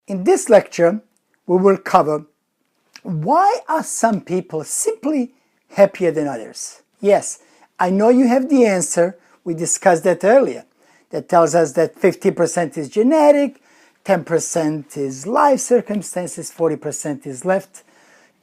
In this lecture, we will cover why are some people simply happier than others. Yes, I know you have the answer. We discussed that earlier. That tells us that 50% is genetic, 10% is life circumstances, 40% is left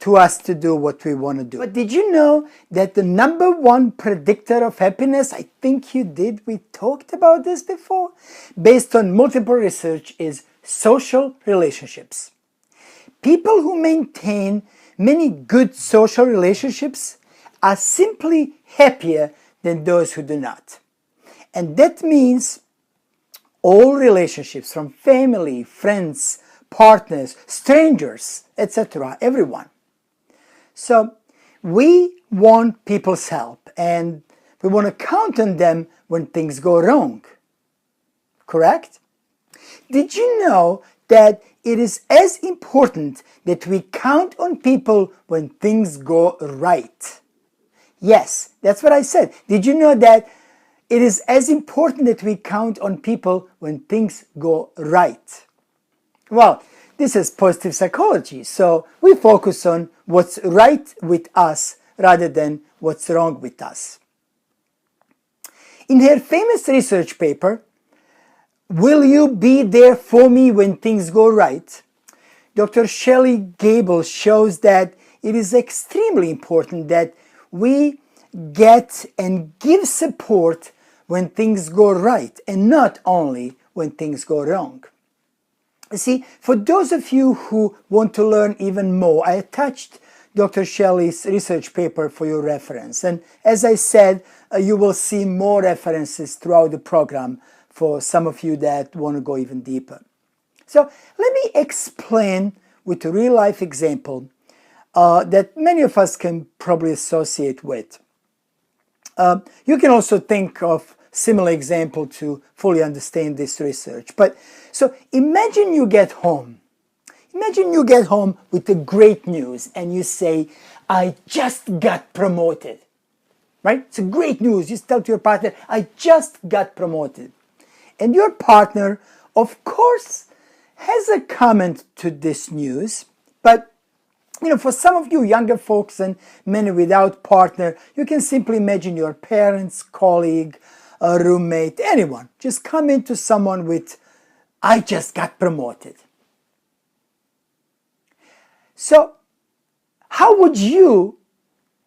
to us to do what we want to do. But did you know that the number one predictor of happiness, I think you did, we talked about this before, based on multiple research, is social relationships. People who maintain many good social relationships are simply happier than those who do not. And that means all relationships, from family, friends, partners, strangers, etc., everyone. So we want people's help and we want to count on them when things go wrong. Correct? Did you know that it is as important that we count on people when things go right? Yes, that's what I said. Did you know that it is as important that we count on people when things go right? Well, this is positive psychology, so we focus on what's right with us rather than what's wrong with us. In her famous research paper, "Will You Be There For Me When Things Go Right?", Dr. Shelley Gable shows that it is extremely important that we get and give support when things go right and not only when things go wrong. See, for those of you who want to learn even more, I attached Dr. Shelley's research paper for your reference. And as I said, you will see more references throughout the program for some of you that want to go even deeper. So let me explain with a real-life example that many of us can probably associate with. You can also think of similar example to fully understand this research. But so imagine you get home. Imagine you get home with the great news and you say, "I just got promoted." Right? It's a great news. You tell to your partner, "I just got promoted." And your partner, of course, has a comment to this news, but for some of you younger folks and many without partner, you can simply imagine your parents, colleague, a roommate, anyone. Just come into someone with, "I just got promoted." So, how would you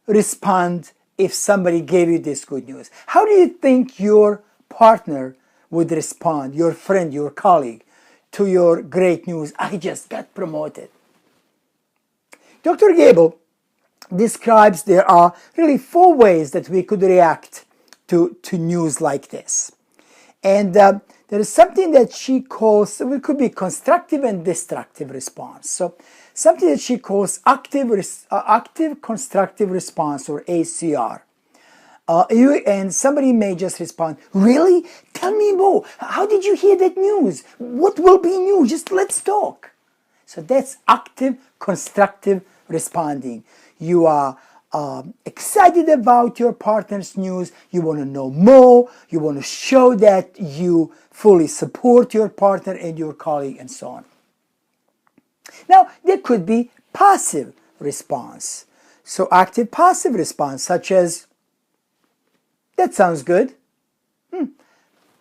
respond if somebody gave you this good news? How do you think your partner would respond, your friend, your colleague, to your great news, "I just got promoted"? Dr. Gable describes there are really 4 ways that we could react to news like this. And there is something that she calls, it could be constructive and destructive response. So something that she calls active constructive response, or ACR. And somebody may just respond, "Really? Tell me more. How did you hear that news? What will be new? Just let's talk." So that's active constructive responding. You are excited about your partner's news. You want to know more. You want to show that you fully support your partner and your colleague and so on. Now, there could be passive response. So active passive response, such as, "That sounds good."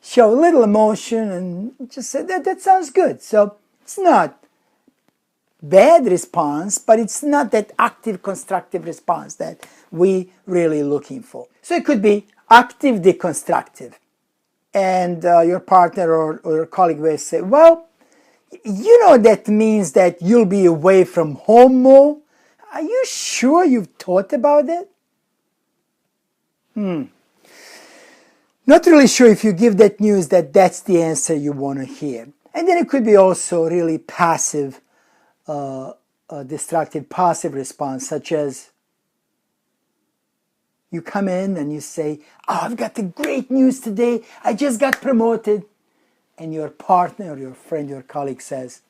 Show a little emotion and just say, that sounds good. So it's not bad response, but it's not that active constructive response that we really looking for. So it could be active deconstructive. And your partner or your colleague will say, "Well, that means that you'll be away from home more. Are you sure you've thought about it?" Not really sure if you give that news that that's the answer you want to hear. And then it could be also really passive, destructive passive response, such as you come in and you say, "Oh, I've got the great news today. I just got promoted." And your partner or your friend, your colleague says,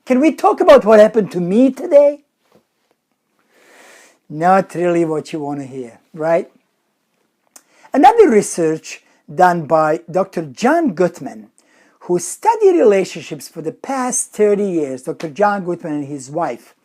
"Can we talk about what happened to me today?" Not really what you want to hear, right? Another research done by Dr. John Gottman, who studied relationships for the past 30 years, Dr. John Gottman and his wife.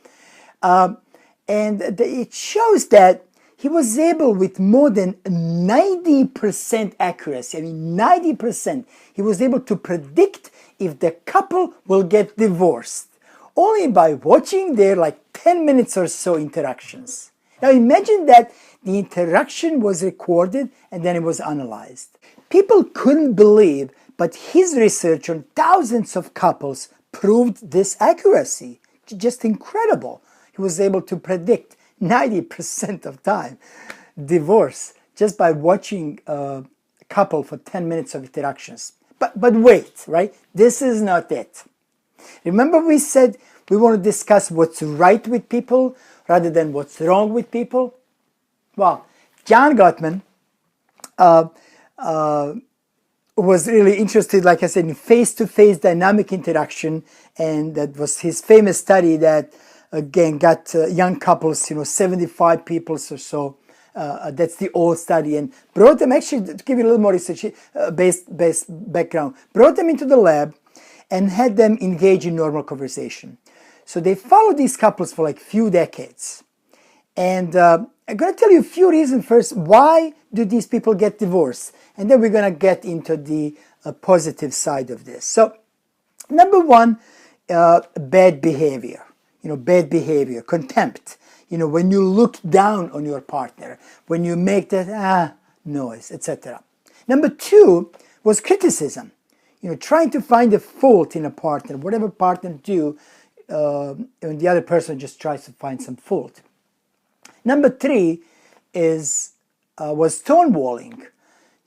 It shows that he was able, with more than 90% accuracy, 90%, he was able to predict if the couple will get divorced, only by watching their 10 minutes or so interactions. Now imagine that the interaction was recorded and then it was analyzed. People couldn't believe, but his research on thousands of couples proved this accuracy. Just incredible. He was able to predict 90% of time divorce just by watching a couple for 10 minutes of interactions. But wait, right? This is not it. Remember we said we want to discuss what's right with people rather than what's wrong with people? Well, John Gottman was really interested, like I said, in face-to-face dynamic interaction, and that was his famous study that, again, got young couples, 75 people or so. That's the old study, and brought them, actually, to give you a little more research-based background, brought them into the lab and had them engage in normal conversation. So they followed these couples for a few decades. And I'm going to tell you a few reasons first. Why do these people get divorced? And then we're going to get into the positive side of this. So, number one, bad behavior. Bad behavior, contempt. When you look down on your partner, when you make that noise, etc. Number two was criticism. Trying to find a fault in a partner, whatever partner do, and the other person just tries to find some fault. Number three was stonewalling.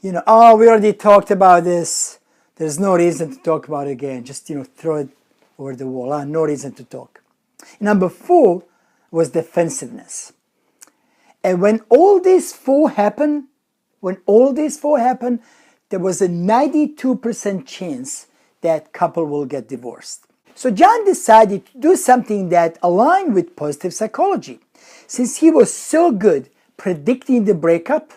We already talked about this. There's no reason to talk about it again. Just, throw it over the wall. No reason to talk. Number four was defensiveness. And when all these four happen, there was a 92% chance that couple will get divorced. So John decided to do something that aligned with positive psychology. Since he was so good predicting the breakup,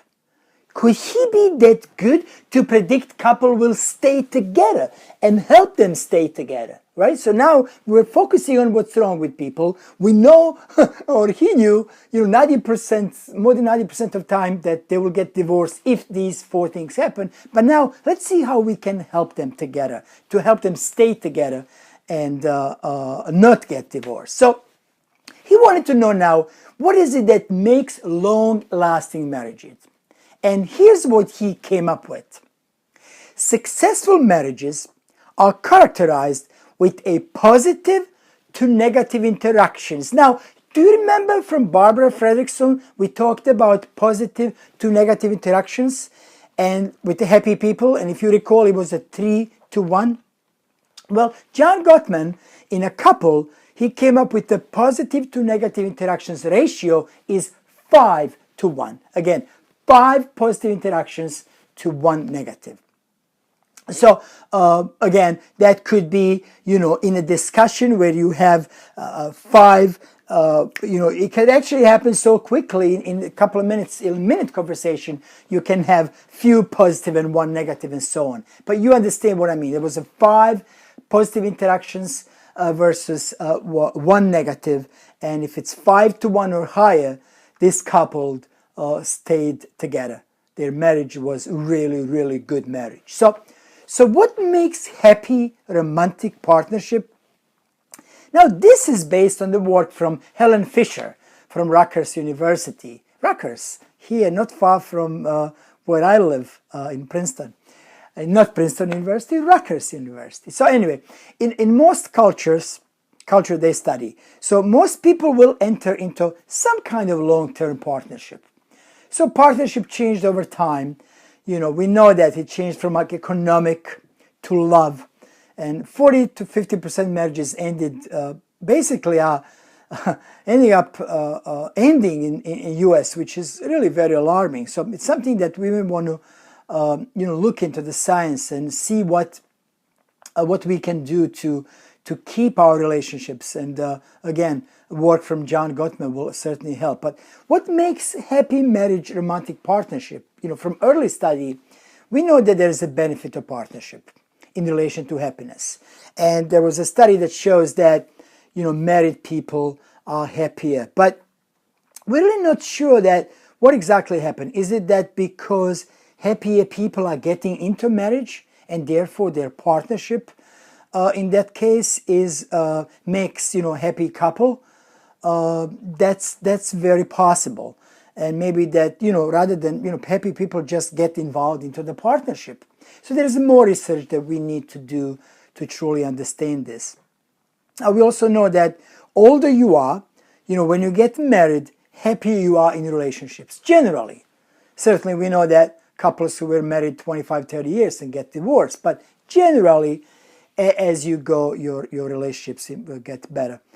could he be that good to predict couple will stay together and help them stay together, right? So now we're focusing on what's wrong with people. We know, or he knew, 90%, more than 90% of time that they will get divorced if these four things happen. But now let's see how we can help them together, to help them stay together and not get divorced. So he wanted to know now, what is it that makes long-lasting marriages? And here's what he came up with. Successful marriages are characterized with a positive to negative interactions. Now, do you remember from Barbara Fredrickson, we talked about positive to negative interactions and with the happy people, and if you recall, it was a 3-to-1. Well, John Gottman, in a couple, he came up with the positive to negative interactions ratio is 5-to-1. Again, 5 positive interactions to 1 negative. So, again, that could be, in a discussion where you have 5, it can actually happen so quickly in a couple of minutes, in a minute conversation, you can have few positive and 1 negative and so on. But you understand what I mean. There was a 5 positive interactions versus 1 negative. And if it's 5-to-1 or higher, this couple stayed together. Their marriage was really, really good marriage. So what makes happy romantic partnership? Now this is based on the work from Helen Fisher from Rutgers University. Rutgers, here not far from where I live in Princeton. Not Princeton University, Rutgers University. So anyway, in most culture they study. So most people will enter into some kind of long-term partnership. So partnership changed over time. We know that it changed from economic to love. And 40 to 50% marriages ended, ending in US, which is really very alarming. So it's something that we want to, look into the science and see what we can do to keep our relationships. And again, work from John Gottman will certainly help. But what makes happy marriage romantic partnership? From early study, we know that there is a benefit of partnership. in relation to happiness. And there was a study that shows that, married people are happier. But we're really not sure that what exactly happened. Is it that because happier people are getting into marriage and therefore their partnership in that case is makes happy couple? That's very possible. And maybe that rather than happy people just get involved into the partnership. So there's more research that we need to do to truly understand this. We also know that older you are, when you get married, happier you are in relationships, generally. Certainly we know that couples who were married 25, 30 years and get divorced, but generally, as you go, your relationships will get better.